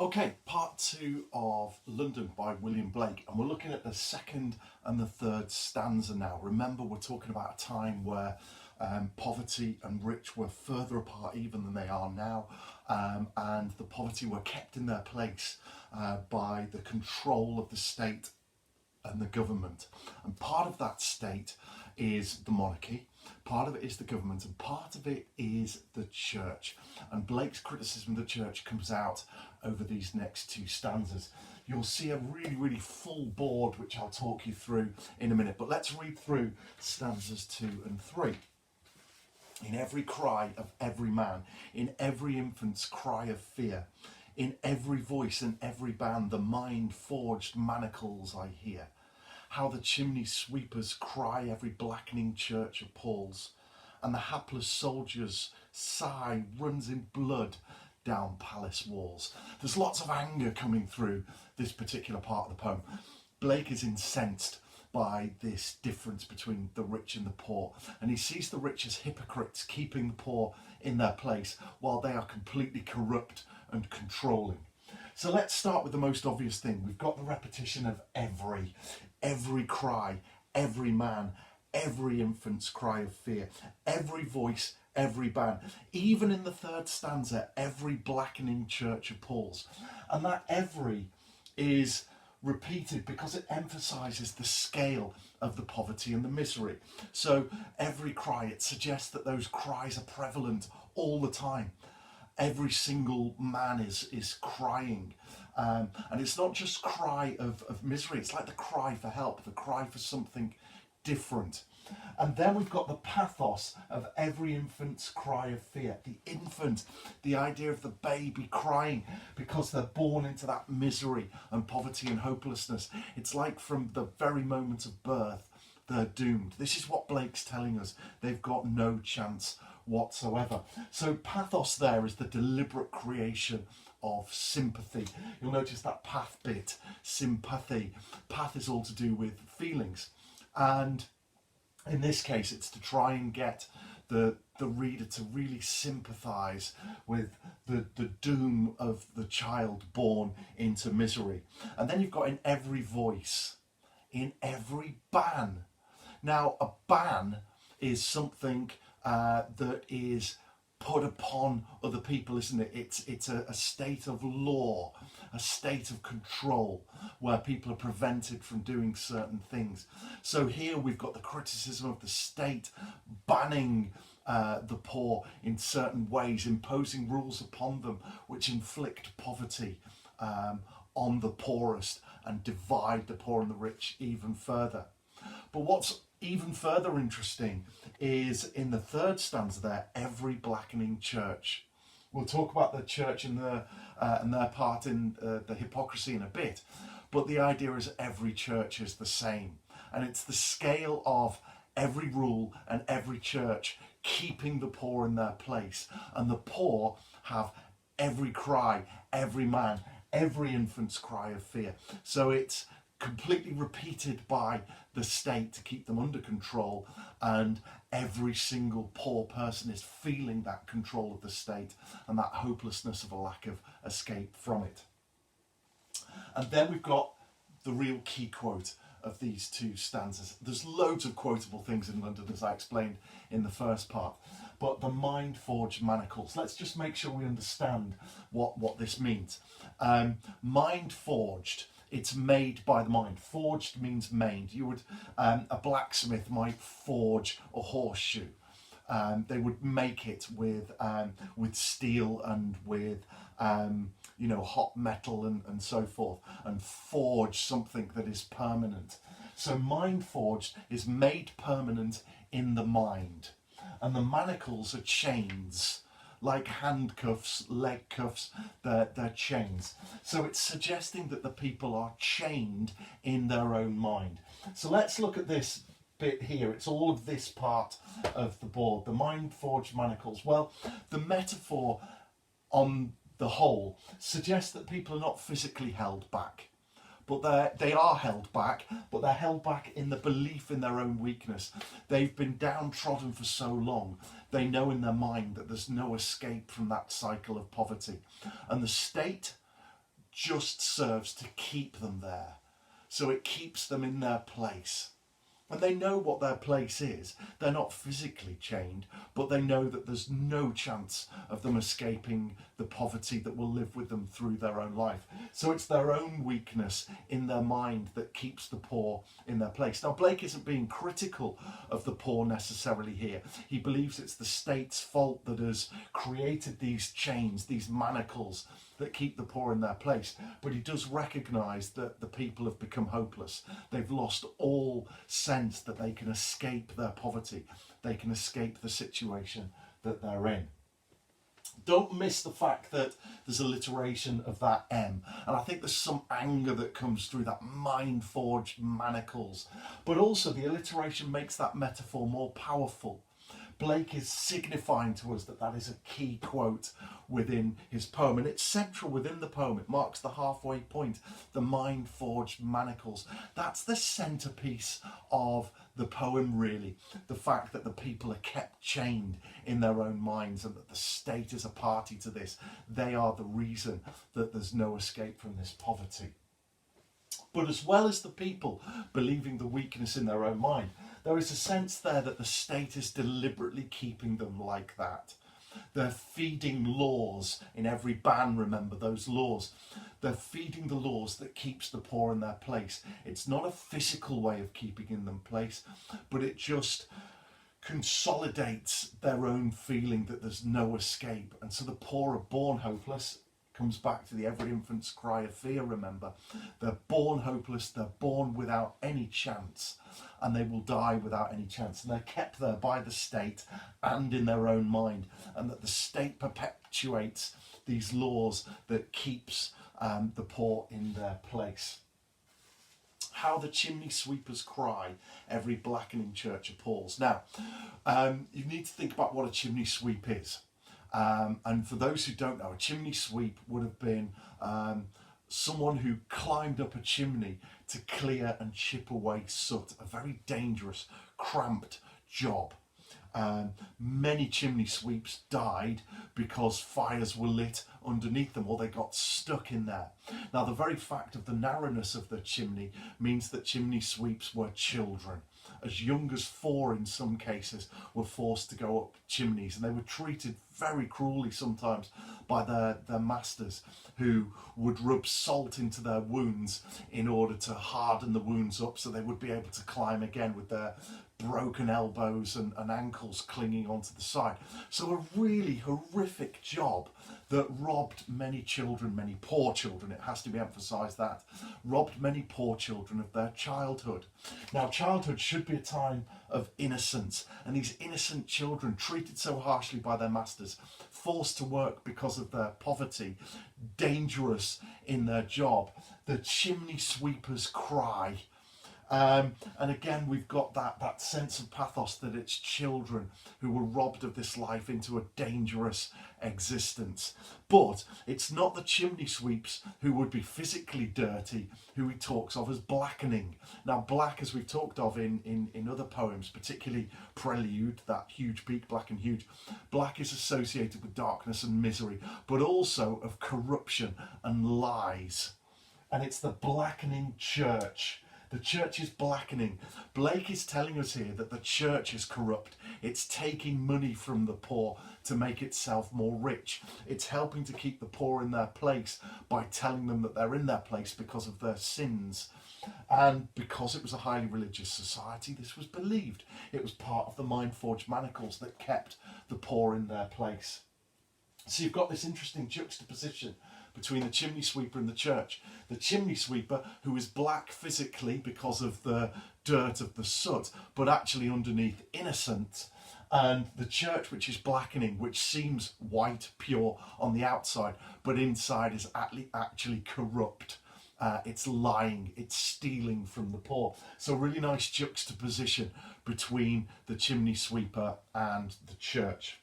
Okay, part two of London by William Blake, and we're looking at the second and the third stanza now. Remember, we're talking about a time where poverty and rich were further apart even than they are now, and the poverty were kept in their place by the control of the state and the government. And part of that state is the monarchy, part of it is the government, and part of it is the church. And Blake's criticism of the church comes out over these next two stanzas. You'll see a really full board, which I'll talk you through in a minute, but let's read through stanzas 2 and 3. In every cry of every man, in every infant's cry of fear, in every voice and every band, the mind-forged manacles I hear. How the chimney sweepers cry, every blackening church appalls, and the hapless soldier's sigh runs in blood down palace walls. There's lots of anger coming through this particular part of the poem. Blake is incensed by this difference between the rich and the poor, and he sees the rich as hypocrites, keeping the poor in their place while they are completely corrupt and controlling. So let's start with the most obvious thing. We've got the repetition of every cry, every man, every infant's cry of fear, every voice, every band. Even in the third stanza, every blackening church appalls. And that every is repeated because it emphasises the scale of the poverty and the misery. So every cry, it suggests that those cries are prevalent all the time. Every single man is crying. And it's not just cry of misery, it's like the cry for help, the cry for something different. And then we've got the pathos of every infant's cry of fear. The infant, the idea of the baby crying because they're born into that misery and poverty and hopelessness. It's like from the very moment of birth, they're doomed. This is what Blake's telling us. They've got no chance whatsoever. So pathos there is the deliberate creation of sympathy. You'll notice that path bit, sympathy. Path is all to do with feelings. And in this case, it's to try and get the reader to really sympathise with the doom of the child born into misery. And then you've got in every voice, in every ban. Now, a ban is something that is put upon other people, isn't it? It's a state of law, a state of control, where people are prevented from doing certain things. So here we've got the criticism of the state banning the poor in certain ways, imposing rules upon them which inflict poverty on the poorest and divide the poor and the rich even further. But what's even further interesting is in the third stanza there, every blackening church. We'll talk about the church and their part in the hypocrisy in a bit, but the idea is every church is the same, and it's the scale of every rule and every church keeping the poor in their place, and the poor have every cry, every man, every infant's cry of fear. So it's completely repeated by the state to keep them under control, and every single poor person is feeling that control of the state and that hopelessness of a lack of escape from it. And then we've got the real key quote of these two stanzas. There's loads of quotable things in London, as I explained in the first part, but the mind-forged manacles. Let's just make sure we understand what this means. Mind-forged, it's made by the mind. Forged means made. You would, a blacksmith might forge a horseshoe. They would make it with steel and with hot metal and so forth, and forge something that is permanent. So mind forged is made permanent in the mind, and the manacles are chains. Like handcuffs, leg cuffs, they're chains. So it's suggesting that the people are chained in their own mind. So let's look at this bit here. It's all of this part of the board, the mind-forged manacles. Well, the metaphor on the whole suggests that people are not physically held back, but they are held back, but they're held back in the belief in their own weakness. They've been downtrodden for so long. They know in their mind that there's no escape from that cycle of poverty. And the state just serves to keep them there. So it keeps them in their place. And they know what their place is. They're not physically chained, but they know that there's no chance of them escaping the poverty that will live with them through their own life. So it's their own weakness in their mind that keeps the poor in their place. Now, Blake isn't being critical of the poor necessarily here. He believes it's the state's fault that has created these chains, these manacles that keep the poor in their place. But he does recognise that the people have become hopeless. They've lost all sense that they can escape their poverty. They can escape the situation that they're in. Don't miss the fact that there's alliteration of that M. And I think there's some anger that comes through that mind-forged manacles. But also the alliteration makes that metaphor more powerful. Blake is signifying to us that that is a key quote within his poem, and it's central within the poem. It marks the halfway point, the mind-forged manacles. That's the centerpiece of the poem, really. The fact that the people are kept chained in their own minds and that the state is a party to this. They are the reason that there's no escape from this poverty. But as well as the people believing the weakness in their own mind, there is a sense there that the state is deliberately keeping them like that. They're feeding laws in every ban, remember those laws. They're feeding the laws that keeps the poor in their place. It's not a physical way of keeping in them place, but it just consolidates their own feeling that there's no escape. And so the poor are born hopeless. Comes back to the every infant's cry of fear, remember. They're born hopeless, they're born without any chance, and they will die without any chance. And they're kept there by the state and in their own mind, and that the state perpetuates these laws that keeps the poor in their place. How the chimney sweepers cry, every blackening church appalls. Now, you need to think about what a chimney sweep is. And for those who don't know, a chimney sweep would have been someone who climbed up a chimney to clear and chip away soot. A very dangerous, cramped job. Many chimney sweeps died because fires were lit underneath them or they got stuck in there. Now, the very fact of the narrowness of the chimney means that chimney sweeps were children. As young as 4 in some cases were forced to go up chimneys, and they were treated very cruelly sometimes by their masters, who would rub salt into their wounds in order to harden the wounds up so they would be able to climb again with their broken elbows and ankles clinging onto the side. So a really horrific job that robbed many children, many poor children, it has to be emphasised that, robbed many poor children of their childhood. Now, childhood should be a time of innocence, and these innocent children treated so harshly by their masters, forced to work because of their poverty, dangerous in their job. The chimney sweepers cry. And again, we've got that sense of pathos that it's children who were robbed of this life into a dangerous existence. But it's not the chimney sweeps who would be physically dirty who he talks of as blackening. Now, black, as we've talked of in other poems, particularly Prelude, that huge peak, black and huge, black is associated with darkness and misery, but also of corruption and lies. And it's the blackening church. The church is blackening. Blake is telling us here that the church is corrupt. It's taking money from the poor to make itself more rich. It's helping to keep the poor in their place by telling them that they're in their place because of their sins. And because it was a highly religious society, this was believed. It was part of the mind-forged manacles that kept the poor in their place. So you've got this interesting juxtaposition between the chimney sweeper and the church. The chimney sweeper, who is black physically because of the dirt of the soot, but actually underneath innocent, and the church, which is blackening, which seems white, pure on the outside, but inside is actually corrupt. It's lying, it's stealing from the poor. So really nice juxtaposition between the chimney sweeper and the church.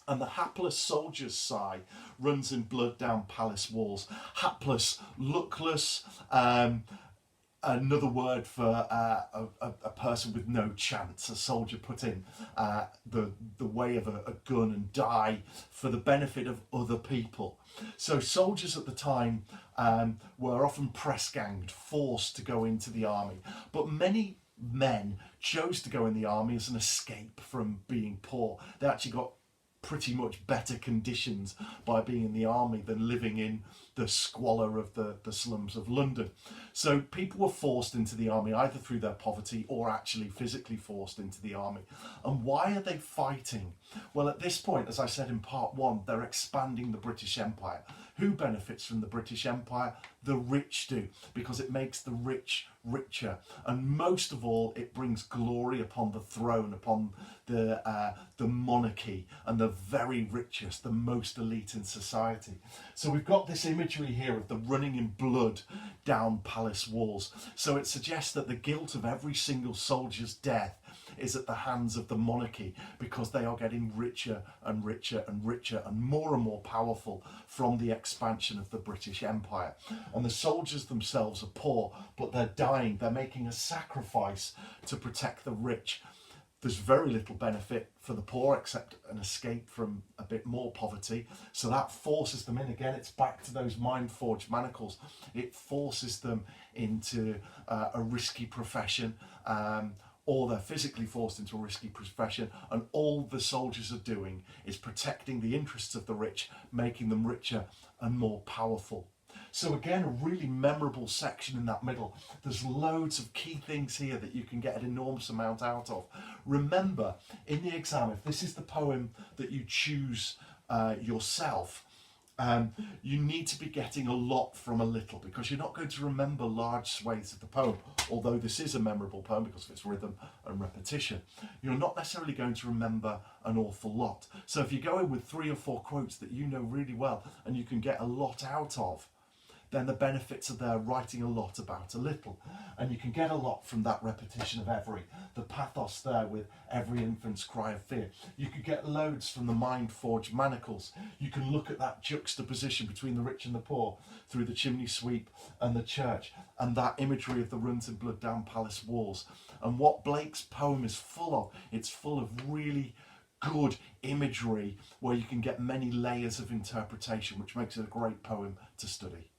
And the hapless soldier's sigh runs in blood down palace walls. Hapless, luckless, another word for a person with no chance. A soldier put in the way of a gun and die for the benefit of other people. So soldiers at the time were often press ganged, forced to go into the army. But many men chose to go in the army as an escape from being poor. They actually got pretty much better conditions by being in the army than living in the squalor of the slums of London. So people were forced into the army either through their poverty or actually physically forced into the army. And why are they fighting? Well, at this point, as I said in part one, they're expanding the British Empire. Who benefits from the British Empire? The rich do, because it makes the rich richer, and most of all it brings glory upon the throne, upon the monarchy and the very richest, the most elite in society. So we've got this imagery here of the running in blood down palace walls. So it suggests that the guilt of every single soldier's death is at the hands of the monarchy, because they are getting richer and richer and richer and more powerful from the expansion of the British Empire. And the soldiers themselves are poor, but they're dying. They're making a sacrifice to protect the rich. There's very little benefit for the poor except an escape from a bit more poverty. So that forces them in. Again, it's back to those mind-forged manacles. It forces them into a risky profession, or they're physically forced into a risky profession, and all the soldiers are doing is protecting the interests of the rich, making them richer and more powerful. So again, a really memorable section in that middle. There's loads of key things here that you can get an enormous amount out of. Remember, in the exam, if this is the poem that you choose yourself, you need to be getting a lot from a little, because you're not going to remember large swathes of the poem. Although this is a memorable poem because of its rhythm and repetition, you're not necessarily going to remember an awful lot. So if you go in with 3 or 4 quotes that you know really well and you can get a lot out of, then the benefits are there, writing a lot about a little. And you can get a lot from that repetition of every, the pathos there with every infant's cry of fear. You could get loads from the mind-forged manacles. You can look at that juxtaposition between the rich and the poor through the chimney sweep and the church, and that imagery of the runs in blood down palace walls. And what Blake's poem is full of, it's full of really good imagery where you can get many layers of interpretation, which makes it a great poem to study.